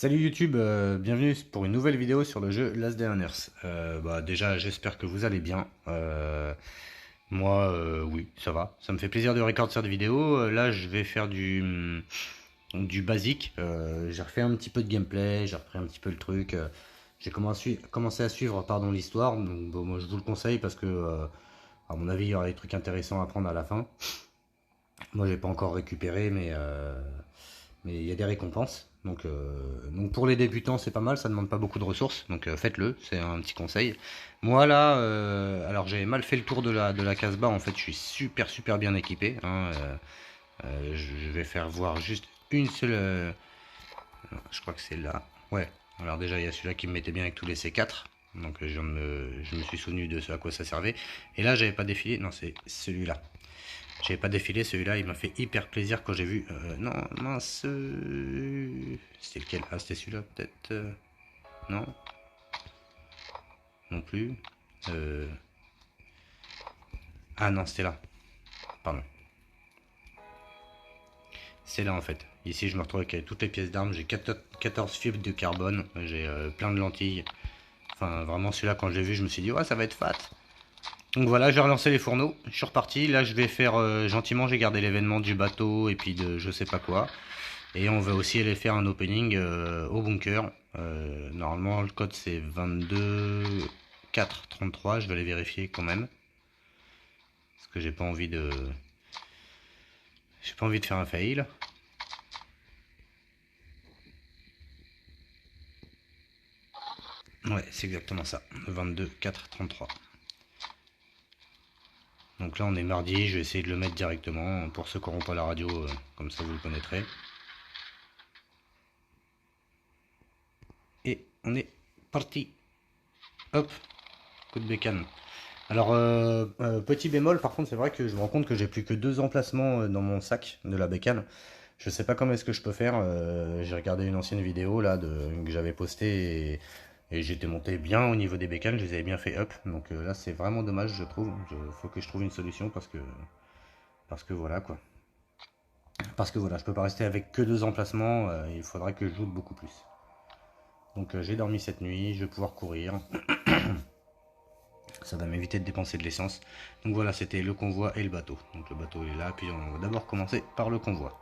Salut YouTube, bienvenue pour une nouvelle vidéo sur le jeu Last Day on Earth. Déjà, j'espère que vous allez bien. Moi, oui, ça va. Ça me fait plaisir de recorder cette vidéo. Là, je vais faire du basique. J'ai refait un petit peu de gameplay, j'ai repris un petit peu le truc. J'ai commencé à suivre pardon, l'histoire. Donc, bon, moi, je vous le conseille parce que, à mon avis, il y aura des trucs intéressants à prendre à la fin. Moi, j'ai pas encore récupéré, mais il y a des récompenses. Donc pour les débutants, c'est pas mal, ça ne demande pas beaucoup de ressources, donc faites-le, c'est un petit conseil. Moi là, alors j'avais mal fait le tour de la Casbah, en fait je suis super bien équipé, hein, je vais faire voir juste une seule, je crois que c'est là, ouais, alors déjà il y a celui-là qui me mettait bien avec tous les C4, donc je me suis souvenu de ce à quoi ça servait, et là j'avais pas défilé, non c'est celui-là. J'avais pas défilé, celui-là il m'a fait hyper plaisir quand j'ai vu. Non, mince. C'était lequel? Ah, c'était celui-là peut-être. Non, non plus. Euh, Ah non, c'était là. Pardon. C'est là en fait. Ici je me retrouve avec toutes les pièces d'armes. J'ai 14 fibres de carbone. J'ai plein de lentilles. Enfin, vraiment celui-là quand je l'ai vu, je me suis dit, ouais, ça va être fat. Donc voilà, j'ai relancé les fourneaux. Je suis reparti. Là, je vais faire gentiment. J'ai gardé l'événement du bateau et puis de je sais pas quoi. Et on va aussi aller faire un opening au bunker. Normalement, le code c'est 22 4 33. Je vais aller vérifier quand même. Parce que j'ai pas envie de faire un fail. Ouais, c'est exactement ça. 22 4 33. Donc là, on est mardi. Je vais essayer de le mettre directement. Pour ceux qui n'auront pas la radio, comme ça vous le connaîtrez. Et on est parti. Hop, coup de bécane. Alors, petit bémol, par contre, c'est vrai que je me rends compte que j'ai plus que deux emplacements dans mon sac de la bécane. Je sais pas comment est-ce que je peux faire. J'ai regardé une ancienne vidéo là que j'avais postée et j'étais monté bien au niveau des bécanes. Je les avais bien fait up. Donc là, c'est vraiment dommage, je trouve. Faut que je trouve une solution parce que voilà quoi. Parce que voilà, je peux pas rester avec que deux emplacements. Il faudra que je joue beaucoup plus. Donc j'ai dormi cette nuit. Je vais pouvoir courir. Ça va m'éviter de dépenser de l'essence. Donc voilà, c'était le convoi et le bateau. Donc le bateau est là, puis on va d'abord commencer par le convoi.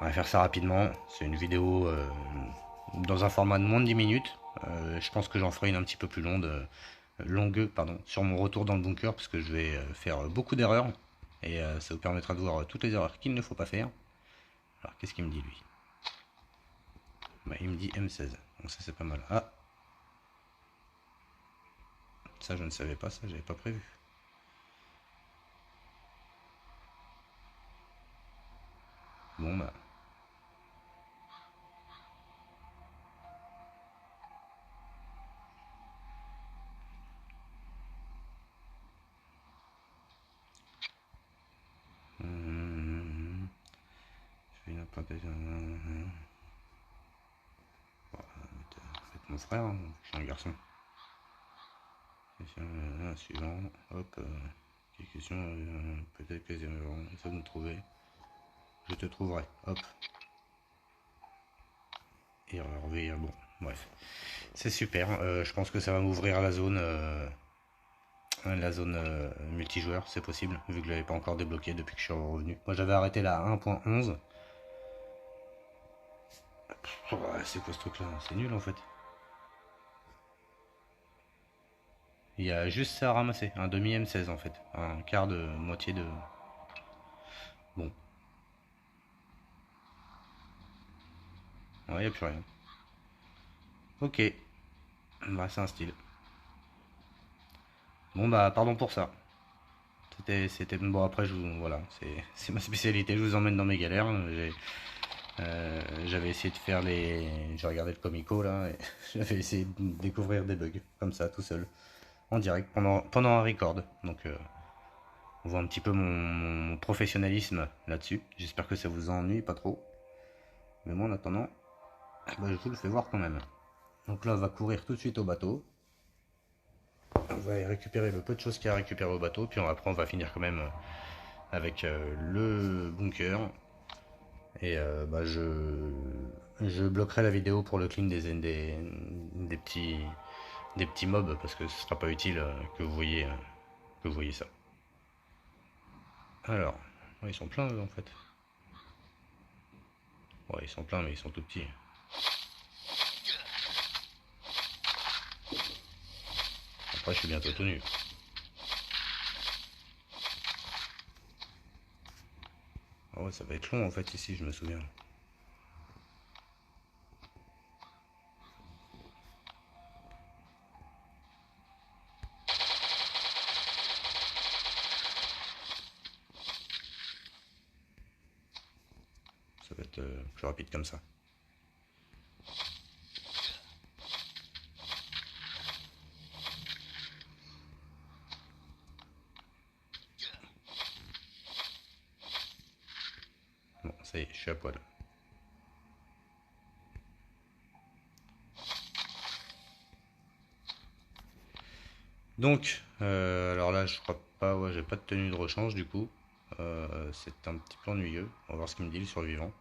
On va faire ça rapidement. C'est une vidéo dans un format de moins de 10 minutes. Je pense que j'en ferai une un petit peu plus longue pardon, sur mon retour dans le bunker, parce que je vais faire beaucoup d'erreurs. Et ça vous permettra de voir toutes les erreurs qu'il ne faut pas faire. Alors qu'est-ce qu'il me dit lui? Bah, il me dit M16. Donc ça c'est pas mal. Ah, ça je ne savais pas, ça j'avais pas prévu. Bon bah. Je fais une implantation. Faites mon frère, hein, je suis un garçon. Suivant, hop, question, peut-être que ça de me trouver. Je te trouverai, hop. Erreur V, bon, bref. C'est super, je pense que ça va m'ouvrir la zone multijoueur, c'est possible, vu que je l'avais pas encore débloqué depuis que je suis revenu. Moi j'avais arrêté la 1.11. C'est quoi ce truc là? C'est nul en fait. Il y a juste ça à ramasser, un demi M16 en fait. Un quart de moitié de. Bon, ouais, y a plus rien. Ok, bah c'est un style. Bon bah pardon pour ça. C'était bon après voilà, c'est ma spécialité. Je vous emmène dans mes galères. J'avais essayé de faire j'ai regardé le comico là, et j'avais essayé de découvrir des bugs comme ça tout seul, en direct pendant un record. Donc on voit un petit peu mon professionnalisme là-dessus. J'espère que ça vous ennuie pas trop. Mais moi en attendant, bah, je vous le fais voir quand même. Donc là on va courir tout de suite au bateau. On va récupérer le peu de choses qu'il y a à récupérer au bateau, puis après on va finir quand même avec le bunker. Et bah je bloquerai la vidéo pour le clean des des petits mobs parce que ce sera pas utile que vous voyez ça. Alors, ouais, ils sont pleins eux en fait. Ouais, ils sont pleins mais ils sont tout petits. Après, je suis bientôt tenu. Ah ouais, ça va être long en fait ici, je me souviens. Ça va être plus rapide comme ça. Bon, ça y est, je suis à poil. Donc, alors là, je crois pas, ouais, j'ai pas de tenue de rechange du coup. C'est un petit peu ennuyeux. On va voir ce qu'il me dit le survivant.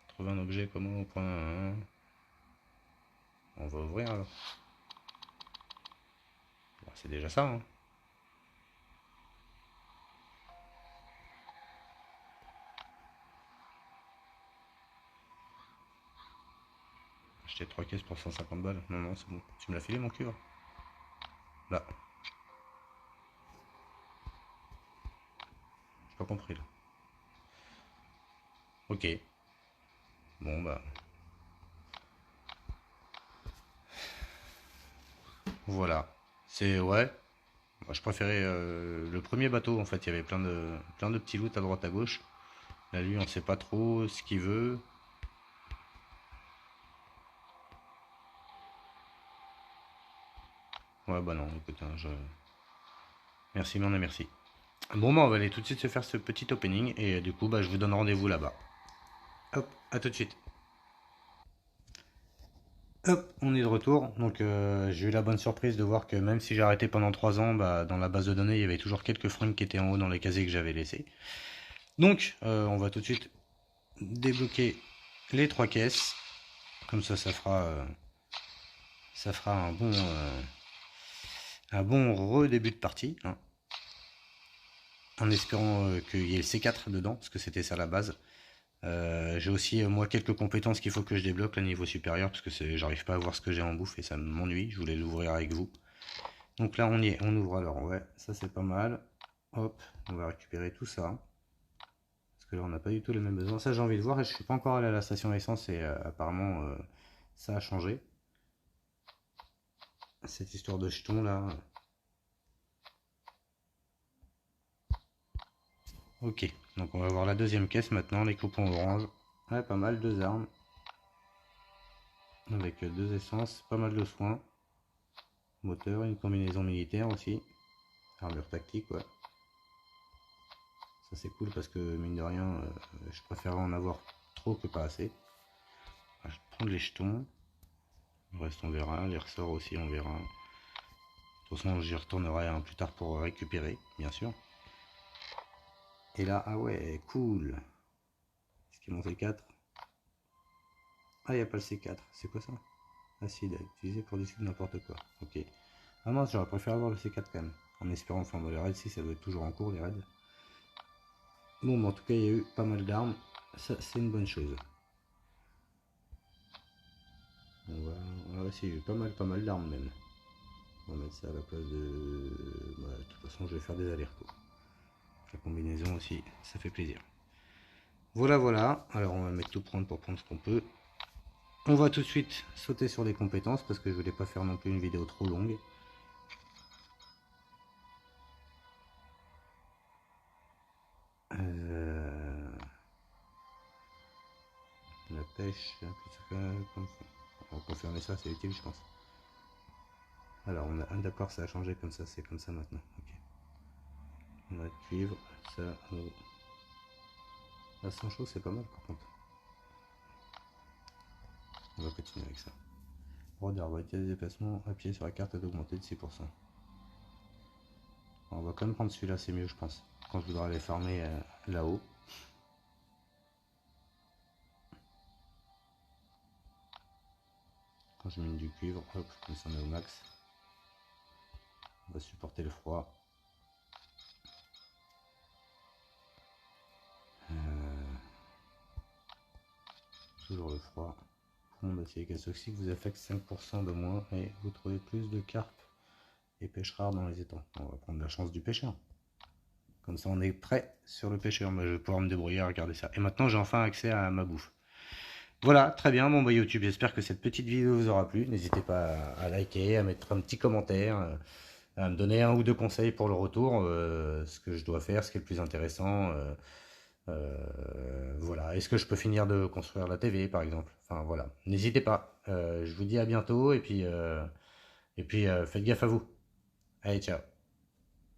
Trouver un objet comment au point 1. On va ouvrir alors. Bon, c'est déjà ça, hein. Acheter 3 caisses pour 150 balles. Non, non, c'est bon. Tu me l'as filé mon cuivre? Là. J'ai pas compris là. Ok. Bon bah. Voilà. C'est ouais. Moi, je préférais le premier bateau en fait. Il y avait plein de petits loots à droite à gauche. Là lui on sait pas trop ce qu'il veut. Ouais bah non écoute hein, merci mais on a merci. Bon bah on va aller tout de suite se faire ce petit opening et du coup bah je vous donne rendez-vous là-bas. Hop, à tout de suite. Hop, on est de retour. Donc j'ai eu la bonne surprise de voir que même si j'ai arrêté pendant 3 ans, bah, dans la base de données il y avait toujours quelques fringues qui étaient en haut dans les casiers que j'avais laissés. Donc on va tout de suite débloquer les 3 caisses. Comme ça fera un bon redébut de partie, hein. En espérant qu'il y ait le C4 dedans, parce que c'était ça la base. J'ai aussi moi quelques compétences qu'il faut que je débloque là niveau supérieur parce que j'arrive pas à voir ce que j'ai en bouffe et ça m'ennuie. Je voulais l'ouvrir avec vous. Donc là on y est, on ouvre alors. Ouais, ça c'est pas mal. Hop, on va récupérer tout ça parce que là on n'a pas du tout les mêmes besoins. Ça j'ai envie de voir. Je suis pas encore allé à la station essence et apparemment ça a changé. Cette histoire de jetons là. Ok, donc on va voir la deuxième caisse maintenant, les coupons orange. Ouais, pas mal, 2 armes. Avec 2 essences, pas mal de soins. Moteur, une combinaison militaire aussi. Armure tactique, ouais. Ça c'est cool parce que mine de rien, je préfère en avoir trop que pas assez. Je vais prendre les jetons. Le reste on verra, les ressorts aussi on verra. De toute façon j'y retournerai plus tard pour récupérer, bien sûr. Et là, ah ouais, cool. Est-ce qu'il y a mon C4? Ah, il n'y a pas le C4, c'est quoi ça? Acide, utilisé pour dissoudre n'importe quoi. Ok. Ah mince, j'aurais préféré avoir le C4 quand même. En espérant, enfin, bon, les raids, si ça doit être toujours en cours, les raids. Bon, en tout cas, il y a eu pas mal d'armes. Ça, c'est une bonne chose. On va essayer, pas mal d'armes même. On va mettre ça à la place de... Bah, de toute façon, je vais faire des allers-retours. La combinaison aussi, ça fait plaisir. Voilà, voilà. Alors, on va mettre tout prendre pour prendre ce qu'on peut. On va tout de suite sauter sur les compétences parce que je voulais pas faire non plus une vidéo trop longue. La pêche, on va confirmer ça, c'est utile je pense. Alors on a d'accord, ça a changé comme ça, c'est comme ça maintenant. Ok. On va cuivre, ça. La sang chaud c'est pas mal par contre. On va continuer avec ça. Rodeur, variété des déplacements à pied sur la carte est augmenté de 6%. On va quand même prendre celui-là, c'est mieux je pense. Quand je voudrais aller farmer là-haut. Quand je mine du cuivre, hop, comme ça on est au max. On va supporter le froid. Toujours le froid. Fond d'acier gaz toxique vous affecte 5% de moins et vous trouvez plus de carpes et pêches rares dans les étangs. On va prendre la chance du pêcheur. Comme ça on est prêt sur le pêcheur. Moi, je vais pouvoir me débrouiller à regarder ça. Et maintenant j'ai enfin accès à ma bouffe. Voilà, très bien, bon bah YouTube, j'espère que cette petite vidéo vous aura plu. N'hésitez pas à liker, à mettre un petit commentaire, à me donner un ou deux conseils pour le retour, ce que je dois faire, ce qui est le plus intéressant. Voilà, est-ce que je peux finir de construire la TV par exemple? Enfin voilà, n'hésitez pas. Je vous dis à bientôt et puis faites gaffe à vous. Allez, ciao.